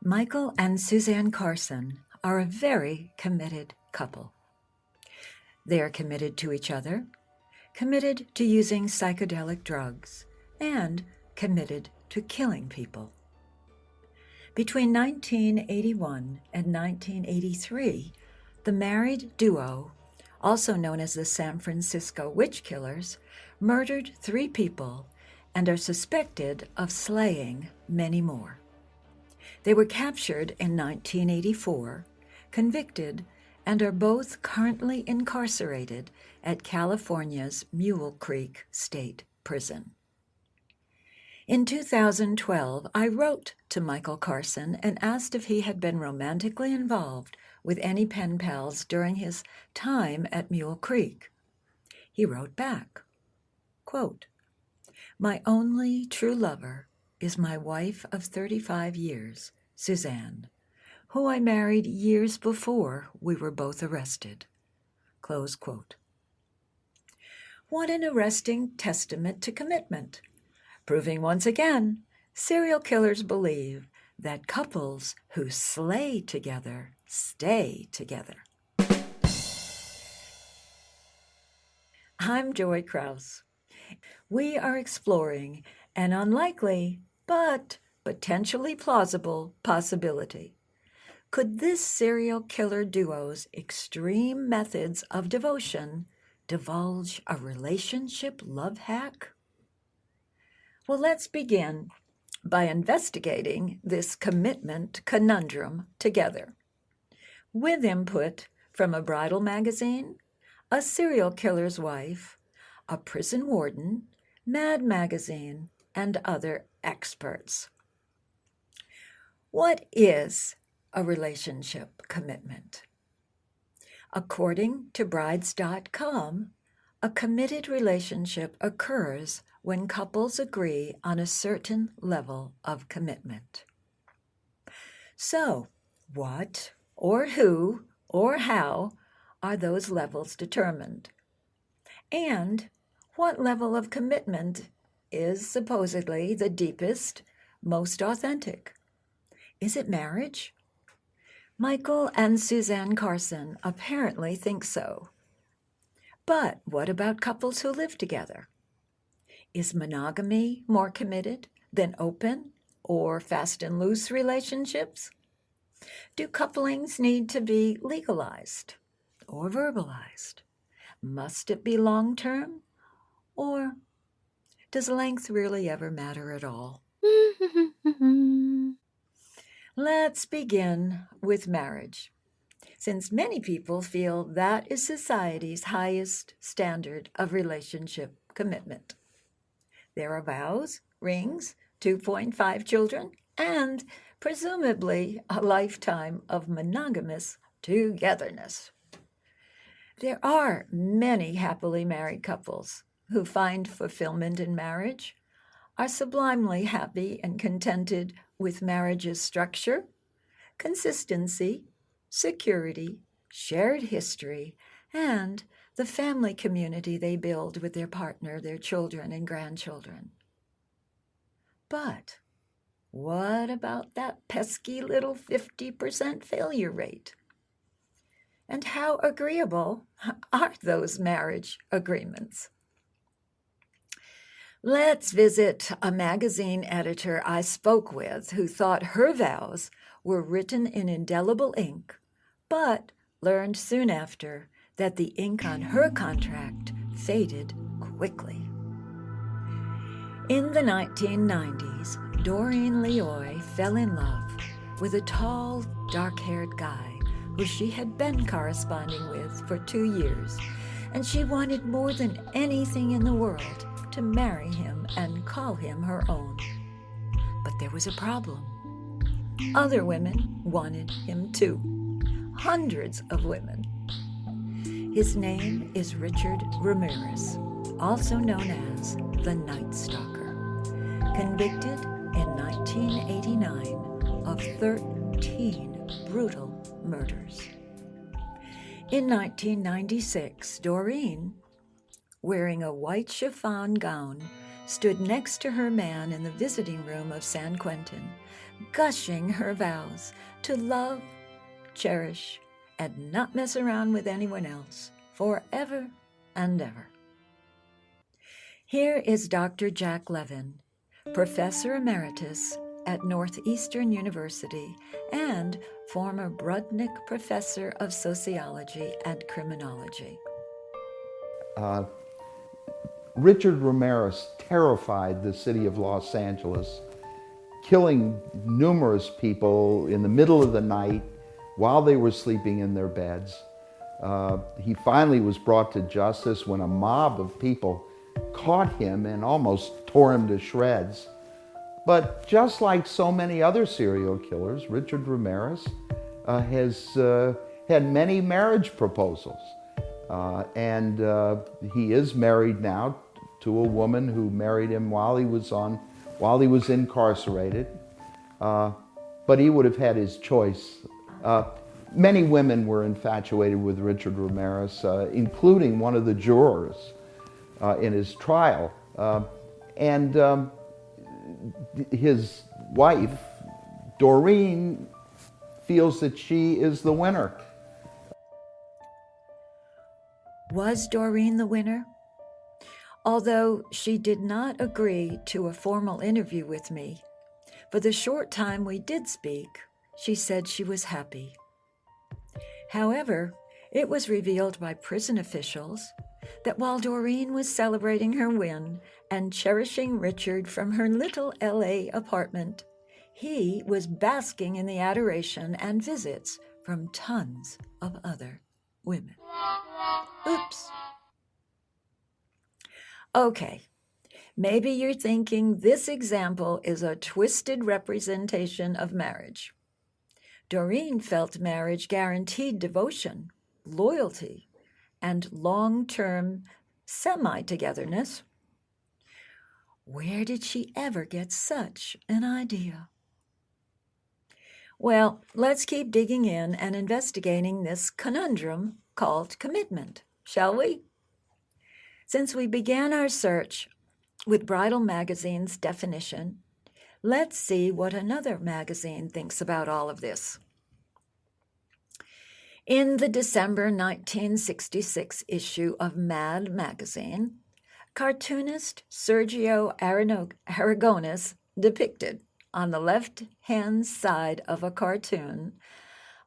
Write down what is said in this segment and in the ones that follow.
Michael and Suzan Carson are a very committed couple. They are committed to each other, committed to using psychedelic drugs, and committed to killing people. Between 1981 and 1983, the married duo, also known as the San Francisco Witch Killers, murdered 3 people and are suspected of slaying many more. They were captured in 1984, convicted, and are both currently incarcerated at California's Mule Creek State Prison. In 2012, I wrote to Michael Carson and asked if he had been romantically involved with any pen pals during his time at Mule Creek. He wrote back, quote, "My only true lover is my wife of 35 years, Suzanne, who I married years before we were both arrested." Close quote. What an arresting testament to commitment, proving once again serial killers believe that couples who slay together stay together. I'm Joy Krause. We are exploring an unlikely but potentially plausible possibility. Could this serial killer duo's extreme methods of devotion divulge a relationship love hack? Well, let's begin by investigating this commitment conundrum together, with input from a bridal magazine, a serial killer's wife, a prison warden, Mad Magazine, and other experts. What is a relationship commitment? According to brides.com, a committed relationship occurs when couples agree on a certain level of commitment. So, what or who or how are those levels determined? And what level of commitment is supposedly the deepest, most authentic? Is it marriage? Michael and Suzan Carson apparently think so. But what about couples who live together? Is monogamy more committed than open or fast and loose relationships? Do couplings need to be legalized or verbalized? Must it be long-term? Or does length really ever matter at all? Let's begin with marriage, since many people feel that is society's highest standard of relationship commitment. There are vows, rings, 2.5 children, and presumably a lifetime of monogamous togetherness. There are many happily married couples who find fulfillment in marriage, are sublimely happy and contented with marriage's structure, consistency, security, shared history, and the family community they build with their partner, their children, and grandchildren. But what about that pesky little 50% failure rate? And how agreeable are those marriage agreements? Let's visit a magazine editor I spoke with who thought her vows were written in indelible ink, but learned soon after that the ink on her contract faded quickly. In the 1990s, Doreen Leoy fell in love with a tall, dark-haired guy who she had been corresponding with for 2 years, and she wanted more than anything in the world to marry him and call him her own. But there was a problem. Other women wanted him too. Hundreds of women. His name is Richard Ramirez, also known as the Night Stalker, convicted in 1989 of 13 brutal murders. In 1996, Doreen, wearing a white chiffon gown stood next to her man in the visiting room of San Quentin, gushing her vows to love, cherish, and not mess around with anyone else forever and ever. Here is Dr. Jack Levin, Professor Emeritus at Northeastern University and former Brudnick Professor of Sociology and Criminology. Richard Ramirez terrified the city of Los Angeles, killing numerous people in the middle of the night while they were sleeping in their beds. He finally was brought to justice when a mob of people caught him and almost tore him to shreds. But just like so many other serial killers, Richard Ramirez has had many marriage proposals. And he is married now to a woman who married him while he was incarcerated. But he would have had his choice. Many women were infatuated with Richard Ramirez, including one of the jurors in his trial. And his wife, Doreen, feels that she is the winner. Was Doreen the winner? Although she did not agree to a formal interview with me, for the short time we did speak, she said she was happy. However, it was revealed by prison officials that while Doreen was celebrating her win and cherishing Richard from her little LA apartment, he was basking in the adoration and visits from tons of other women. Oops. Okay, maybe you're thinking this example is a twisted representation of marriage. Doreen felt marriage guaranteed devotion, loyalty, and long-term semi-togetherness. Where did she ever get such an idea? Well, let's keep digging in and investigating this conundrum called commitment, shall we? Since we began our search with Bridal Magazine's definition, let's see what another magazine thinks about all of this. In the December 1966 issue of Mad magazine, cartoonist Sergio Aragonés depicted, on the left-hand side of a cartoon,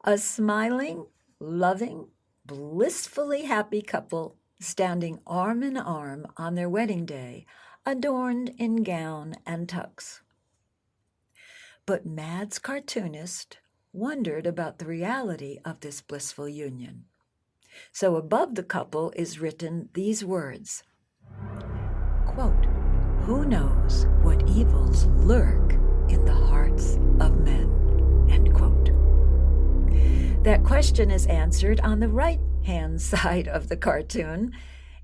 a smiling, loving, blissfully happy couple standing arm in arm on their wedding day, adorned in gown and tux. But Mad's cartoonist wondered about the reality of this blissful union. So above the couple is written these words, quote, "Who knows what evils lurk in the hearts of men," end quote. That question is answered on the right-hand side of the cartoon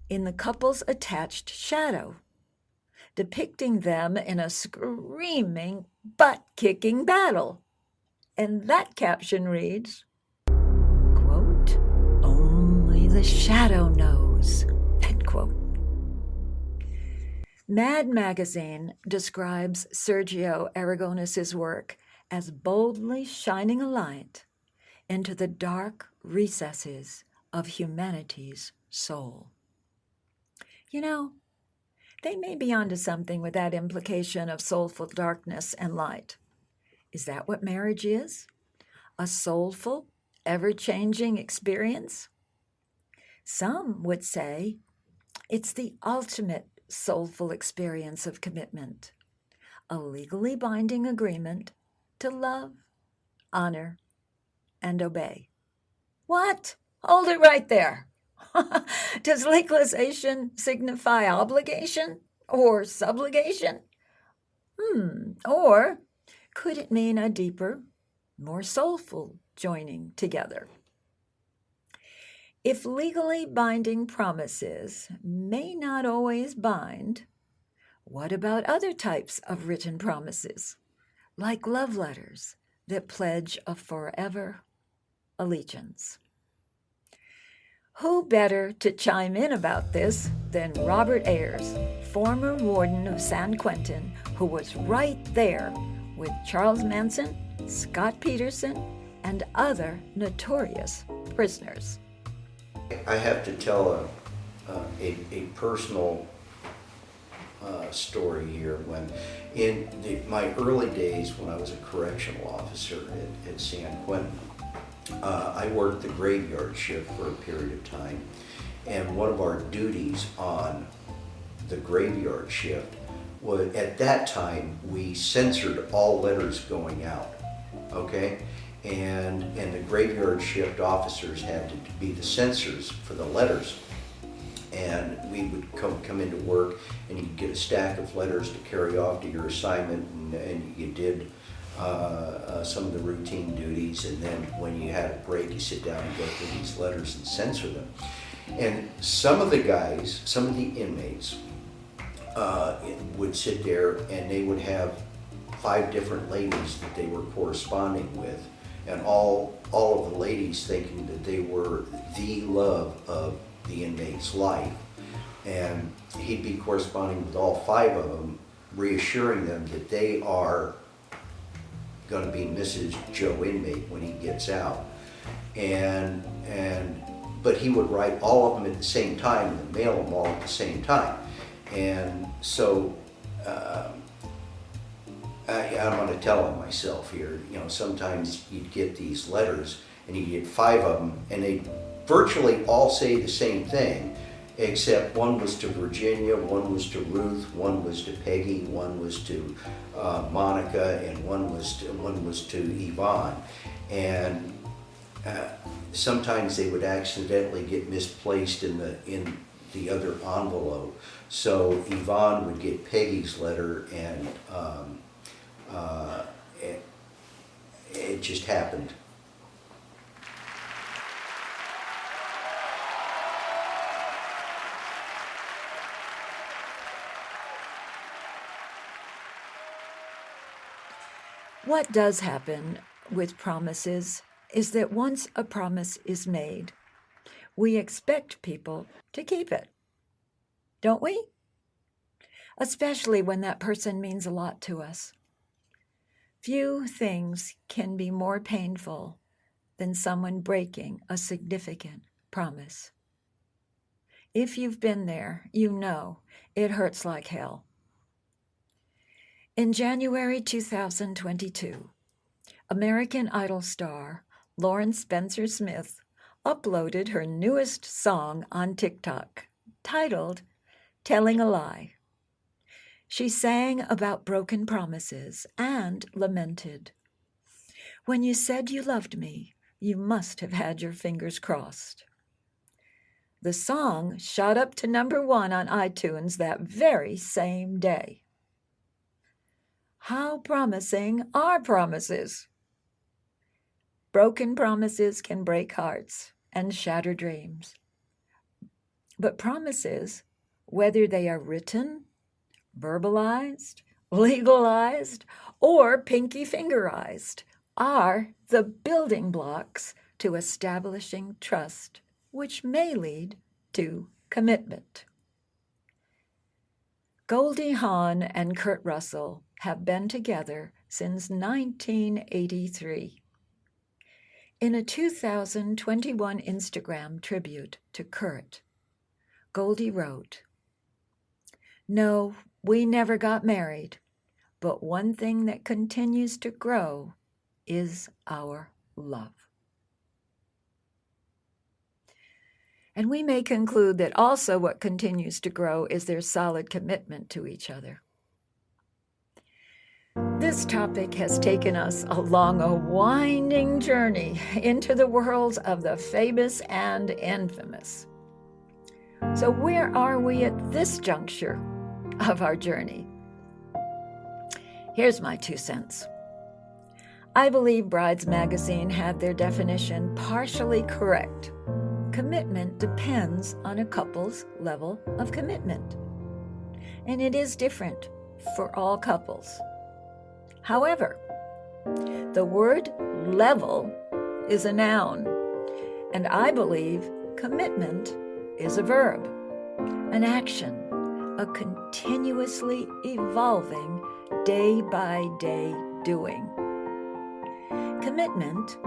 in the couple's attached shadow, depicting them in a screaming, butt-kicking battle. And that caption reads, quote, "Only the shadow knows," end quote. Mad magazine describes Sergio Aragonés' work as boldly shining a light into the dark recesses of humanity's soul. You know, they may be onto something with that implication of soulful darkness and light. Is that what marriage is? A soulful, ever-changing experience? Some would say it's the ultimate soulful experience of commitment, a legally binding agreement to love, honor, and obey. What? Hold it right there. Does legalization signify obligation or subligation? Or could it mean a deeper, more soulful joining together? If legally binding promises may not always bind, what about other types of written promises, like love letters that pledge a forever allegiance? Who better to chime in about this than Robert Ayers, former warden of San Quentin, who was right there with Charles Manson, Scott Peterson, and other notorious prisoners. I have to tell a personal story here. When in my early days when I was a correctional officer at San Quentin, I worked the graveyard shift for a period of time, and one of our duties on the graveyard shift was, at that time, we censored all letters going out, okay? And the graveyard shift officers had to be the censors for the letters. And we would come into work, and you'd get a stack of letters to carry off to your assignment, and you did some of the routine duties, and then when you had a break, you sit down and go through these letters and censor them. And some of the guys, some of the inmates, would sit there, and they would have 5 different ladies that they were corresponding with, and all of the ladies thinking that they were the love of the inmate's life. And he'd be corresponding with all 5 of them, reassuring them that they are going to be Mrs. Joe inmate when he gets out. But he would write all of them at the same time and mail them all at the same time. And so I'm going to tell on myself here. You know, sometimes you'd get these letters and you get 5 of them, and they virtually all say the same thing, except one was to Virginia, one was to Ruth, one was to Peggy, one was to Monica, and one was to Yvonne. And sometimes they would accidentally get misplaced in the other envelope. So Yvonne would get Peggy's letter, and it just happened. What does happen with promises is that once a promise is made, we expect people to keep it, don't we? Especially when that person means a lot to us. Few things can be more painful than someone breaking a significant promise. If you've been there, you know it hurts like hell. In January 2022, American Idol star Lauren Spencer Smith uploaded her newest song on TikTok, titled Telling a Lie. She sang about broken promises and lamented, "When you said you loved me, you must have had your fingers crossed." The song shot up to #1 on iTunes that very same day. How promising are promises? Broken promises can break hearts and shatter dreams. But promises, whether they are written, verbalized, legalized, or pinky fingerized, are the building blocks to establishing trust, which may lead to commitment. Goldie Hawn and Kurt Russell have been together since 1983. In a 2021 Instagram tribute to Kurt, Goldie wrote, "No, we never got married, but one thing that continues to grow is our love." And we may conclude that also what continues to grow is their solid commitment to each other. This topic has taken us along a winding journey into the worlds of the famous and infamous. So where are we at this juncture of our journey? Here's my 2 cents. I believe Brides Magazine had their definition partially correct. Commitment depends on a couple's level of commitment, and it is different for all couples. However, the word level is a noun, and I believe Commitment is a verb, an action, a continuously evolving, day-by-day doing. Commitment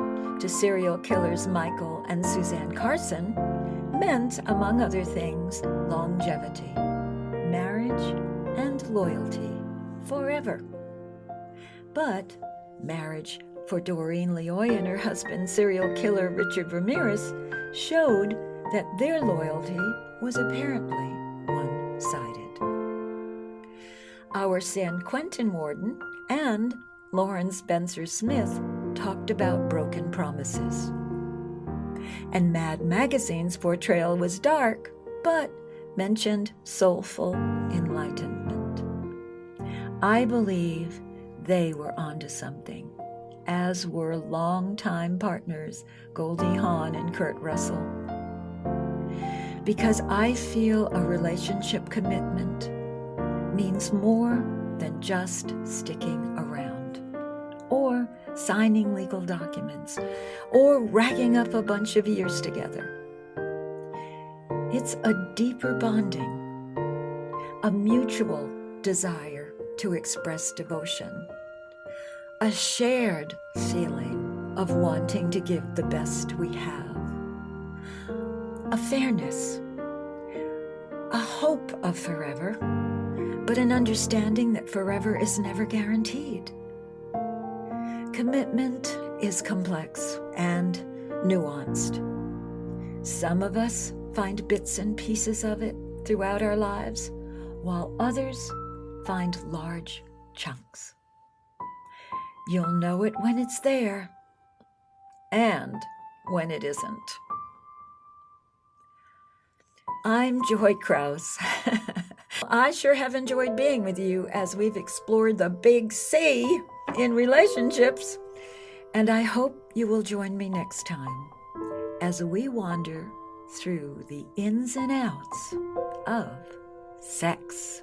to serial killers Michael and Suzan Carson meant, among other things, longevity, marriage, and loyalty forever. But marriage for Doreen Leoy and her husband, serial killer Richard Ramirez, showed that their loyalty was apparently one-sided. Our San Quentin warden and Lauren Spencer Smith talked about broken promises. And Mad Magazine's portrayal was dark, but mentioned soulful enlightenment. I believe they were onto something, as were longtime partners Goldie Hawn and Kurt Russell. Because I feel a relationship commitment means more than just sticking around, or signing legal documents, or racking up a bunch of years together. It's a deeper bonding, a mutual desire to express devotion, a shared feeling of wanting to give the best we have, a fairness, a hope of forever, but an understanding that forever is never guaranteed. Commitment is complex and nuanced. Some of us find bits and pieces of it throughout our lives, while others find large chunks. You'll know it when it's there and when it isn't. I'm Joy Krause. I sure have enjoyed being with you as we've explored the big C in relationships, and I hope you will join me next time as we wander through the ins and outs of sex.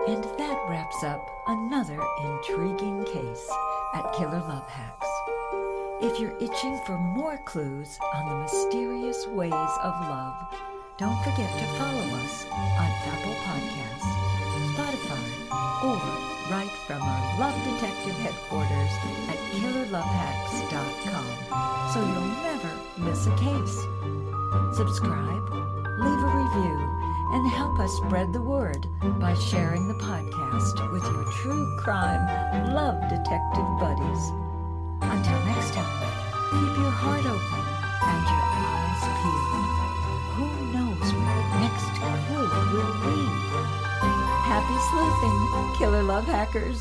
And that wraps up another intriguing case at Killer Love Hacks. If you're itching for more clues on the mysterious ways of love, don't forget to follow us on Apple Podcasts, Spotify, or right from our Love Detective headquarters at killerlovehacks.com, so you'll never miss a case. Subscribe, leave a review, and help us spread the word by sharing the podcast with your true crime love detective buddies. Until next time, keep your heart open and your eyes peeled. Who knows where the next clue will lead? Happy sleuthing, Killer Love Hackers!